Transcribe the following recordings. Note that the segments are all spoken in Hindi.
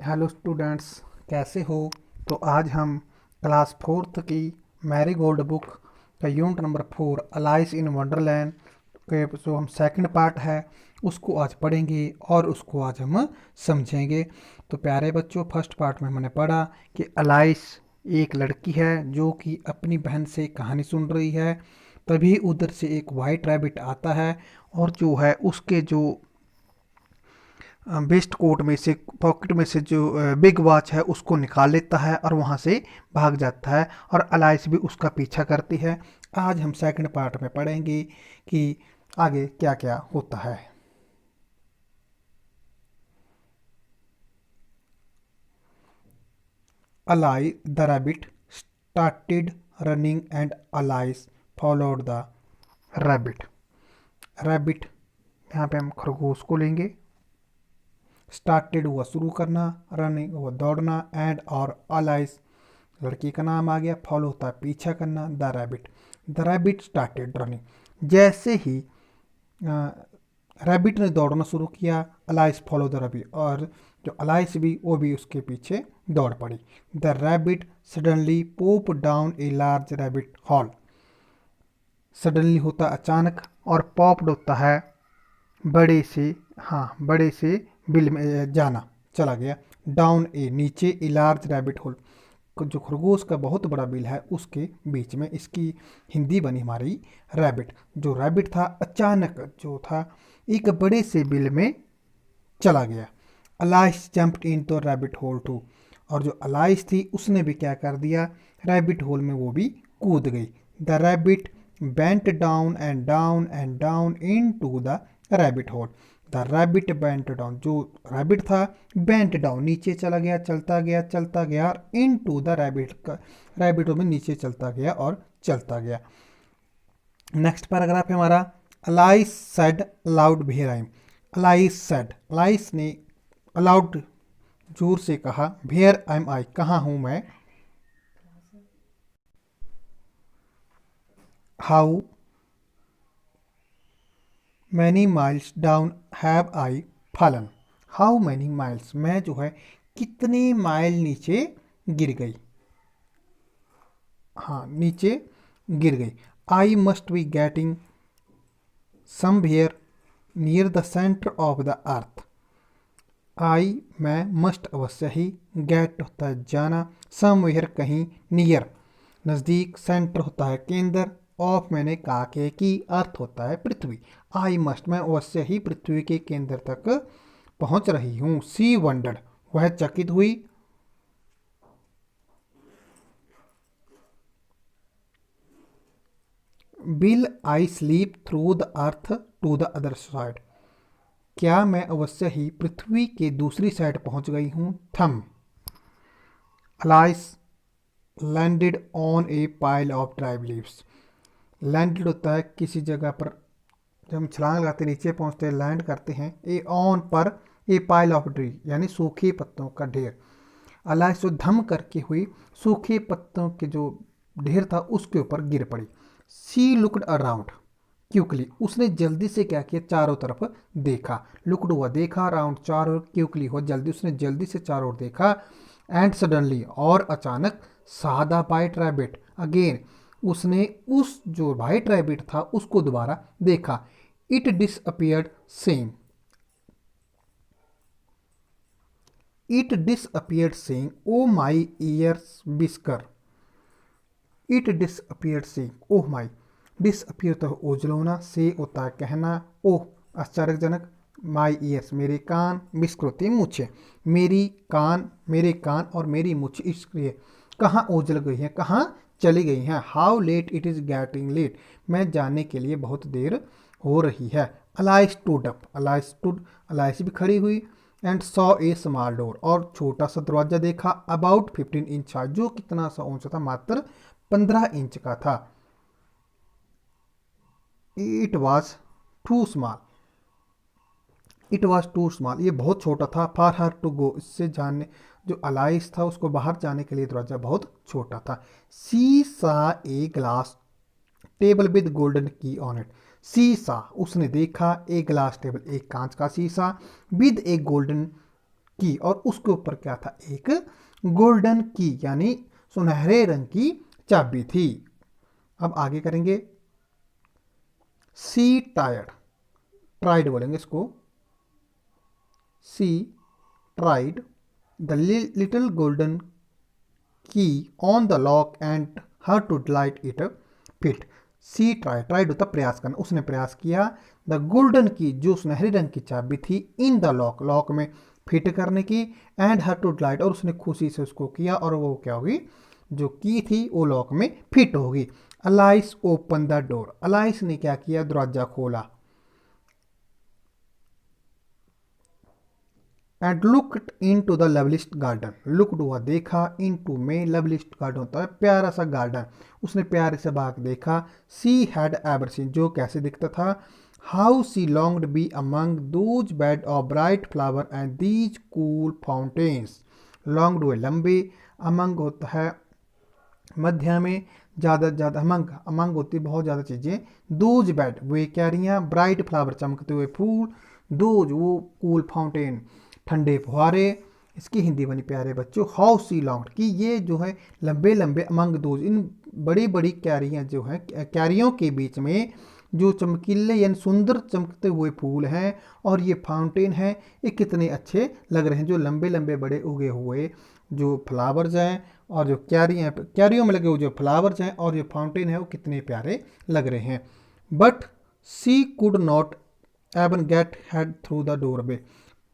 हेलो स्टूडेंट्स, कैसे हो। तो आज हम क्लास फोर्थ की मैरी गोल्ड बुक का unit number 4 Alice in Wonderland के जो हम सेकंड पार्ट है उसको आज पढ़ेंगे और उसको आज हम समझेंगे। तो प्यारे बच्चों, फर्स्ट पार्ट में मैंने पढ़ा कि अलाइस एक लड़की है जो कि अपनी बहन से कहानी सुन रही है। तभी उधर से एक वाइट रैबिट आता है और जो है उसके जो वेस्ट कोट में से पॉकेट में से जो बिग वॉच है उसको निकाल लेता है और वहाँ से भाग जाता है और अलाइस भी उसका पीछा करती है। आज हम सेकंड पार्ट में पढ़ेंगे कि आगे क्या क्या होता है। Alice the rabbit started running and Alice followed the rabbit. Rabbit, यहाँ पे हम खरगोश को लेंगे। स्टार्टेड हुआ शुरू करना, रनिंग हुआ दौड़ना, एंड और अलाइस लड़की का नाम आ गया, फॉलो होता है पीछा करना, द रैबिट स्टार्टेड रनिंग। जैसे ही रैबिट ने दौड़ना शुरू किया, अलाइस फॉलो द रैबिट, और जो अलाइस भी वो भी उसके पीछे दौड़ पड़ी। The rabbit suddenly pope down a large rabbit hall. Suddenly होता अचानक और पॉप्ड होता है बड़े से, हाँ बड़े से बिल में जाना, चला गया। डाउन ए नीचे, ए लार्ज रैबिट होल जो खरगोश का बहुत बड़ा बिल है उसके बीच में। इसकी हिंदी बनी हमारी रैबिट। जो रैबिट था अचानक जो था एक बड़े से बिल में चला गया। अलाइस जंप्ड इन तो रैबिट होल टू, और जो अलाइस थी उसने भी क्या कर दिया, रैबिट होल में वो भी कूद गई। The rabbit bent down and down into the rabbit hole. The rabbit bent down, जो रैबिट था बेंट डाउन नीचे चला गया, चलता गया और इन टू द रैबिट का रैबिट होल में नीचे चलता गया और चलता गया। नेक्स्ट पैराग्राफ है हमारा। अलाइस सेड लाउड भेर आई। अलाइस ने अलाउड जोर से कहा, भेयर एम आई कहाँ हूँ मैं। How many miles down have I fallen. How many miles, मैं जो है कितने माइल नीचे गिर गई, हाँ नीचे गिर गई। I must be getting somewhere near the centre of the earth. I मैं, मस्ट अवश्य ही, गेट होता है जाना, समवेयर कहीं, नियर नज़दीक, सेंटर होता है केंद्र, ऑफ मैंने कहा के की, अर्थ होता है पृथ्वी। आई मस्ट मैं अवश्य ही पृथ्वी के केंद्र तक पहुंच रही हूँ। सी वंडर्ड वह चकित हुई। Will I sleep through the earth to the other side. क्या मैं अवश्य ही पृथ्वी के दूसरी साइड पहुंच गई हूँ। थम Alice landed on A pile of dry leaves. Landed होता है किसी जगह पर, जब हम छलांग लगाते नीचे पहुंचते हैं लैंड करते हैं, ए ऑन पर, ए पाइल ऑफ ट्री यानी सूखे पत्तों का ढेर। अलाइस जो धम करके हुई सूखे पत्तों के जो ढेर था उसके ऊपर गिर पड़ी। सी लुकड अराउंड क्यूकली, उसने जल्दी से क्या किया, चारों तरफ देखा। लुकड हुआ देखा, अराउंड चारों, क्यूकली हुआ जल्दी, उसने जल्दी से चारों ओर देखा। एंड सडनली और अचानक, सादा वाइट रैबिट अगेन, उसने उस जो वाइट रैबिट था उसको दोबारा देखा। It disappeared saying, it disappeared saying oh my ears whiskers. It disappeared saying oh my, disappear तो ओझल होना, से होता है कहना, ओह आश्चर्यजनक, माई ईयर्स मेरे कान, बिस्कर होती है मूछे, मेरे कान और मेरी मूछ इसलिए कहाँ ओझल गई हैं, कहाँ चली गई हैं। How late it is getting late, मैं जाने के लिए बहुत देर हो रही है। अलाइस स्टूड अप, अलाइस भी खड़ी हुई। And saw a small door, और छोटा सा दरवाजा देखा। अबाउट 15 इंच, जो कितना सा ऊंचा था, मात्र 15 इंच का था। It was too small, it was too small, ये बहुत छोटा था। फॉर हर टू गो, इससे जाने जो अलाइस था उसको बाहर जाने के लिए दरवाजा बहुत छोटा था। सी सा a glass table with golden key on it. सी सा उसने देखा, ए ग्लास टेबल एक कांच का शीशा, विद ए गोल्डन की, और उसके ऊपर क्या था, एक गोल्डन की यानी सुनहरे रंग की चाबी थी। अब आगे करेंगे, सी टायर्ड, ट्राइड बोलेंगे इसको, she tried the little golden key on the lock and her to light it fit. She tried होता प्रयास करना, उसने प्रयास किया, द गोल्डन की जो सुनहरी रंग की चाबी थी, इन द लॉक, लॉक में फिट करने की, एंड हर टू लाइट, और उसने खुशी से उसको किया, और वो क्या होगी, जो की थी वो लॉक में फिट होगी। Alice open the door, Alice ने क्या किया, दरवाजा खोला, and looked into the loveliest garden, looked हुआ देखा, इन टू में लवलिस्ट गार्डन होता है प्यारा सा गार्डन, उसने प्यारे से बाग देखा। सी हैड एवर सीन, जो कैसे दिखता था, how she longed be among those bed of bright flower and these cool fountains. Longed हुए लंबे, अमंग होता है मध्य में, ज़्यादा अमंग, अमंग होती बहुत ज़्यादा चीज़ें, दोज बेड वे क्यारियाँ, ब्राइट फ्लावर चमकते हुए फूल, दोज वो कूल फाउंटेन ठंडे फुहारे। इसकी हिंदी बनी प्यारे बच्चों, हाउ सी लॉन्ग, कि ये जो है लंबे लंबे अमंग दोज, इन बड़ी बड़ी क्यारियाँ जो हैं, क्यारियों के बीच में जो चमकीले यानी सुंदर चमकते हुए फूल हैं और ये फाउंटेन है, ये कितने अच्छे लग रहे हैं, जो लंबे लंबे बड़े उगे हुए जो फ्लावर्स हैं, और जो क्यारियाँ, क्यारियों में लगे हुए जो फ्लावर्स हैं, और जो फाउंटेन है वो कितने प्यारे लग रहे हैं। But she could not even get head through the doorway,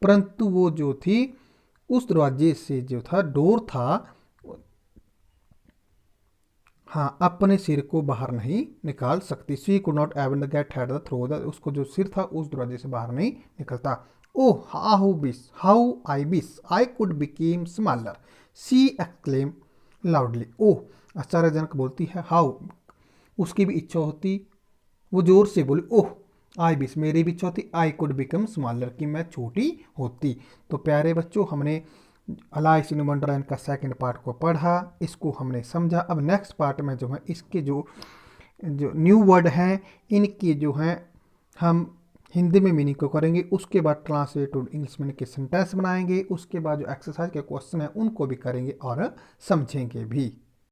परंतु वो जो थी उस दरवाजे से जो था, डोर था, हाँ, अपने सिर को बाहर नहीं निकाल सकती। She could not even get head through the, उसको जो सिर था उस दरवाजे से बाहर नहीं निकलता। Oh how I wish I could became smaller, she exclaim loudly. Oh आश्चर्यजनक बोलती है, हाउ उसकी भी इच्छा होती, वो जोर से बोली, ओह आई विश मेरी भी इच्छा होती, आई कुड बिकम स्मॉलर की मैं छोटी होती। तो प्यारे बच्चों, हमने अलाइस इन वंडरलैंड का सेकंड पार्ट को पढ़ा, इसको हमने समझा। अब नेक्स्ट पार्ट में जो है इसके जो जो न्यू वर्ड हैं, इनकी जो हैं हम हिंदी में मीनिंग को करेंगे, उसके बाद ट्रांसलेटेड इंग्लिश में के सेंटेंस बनाएंगे, उसके बाद जो एक्सरसाइज के क्वेश्चन हैं उनको भी करेंगे और समझेंगे भी।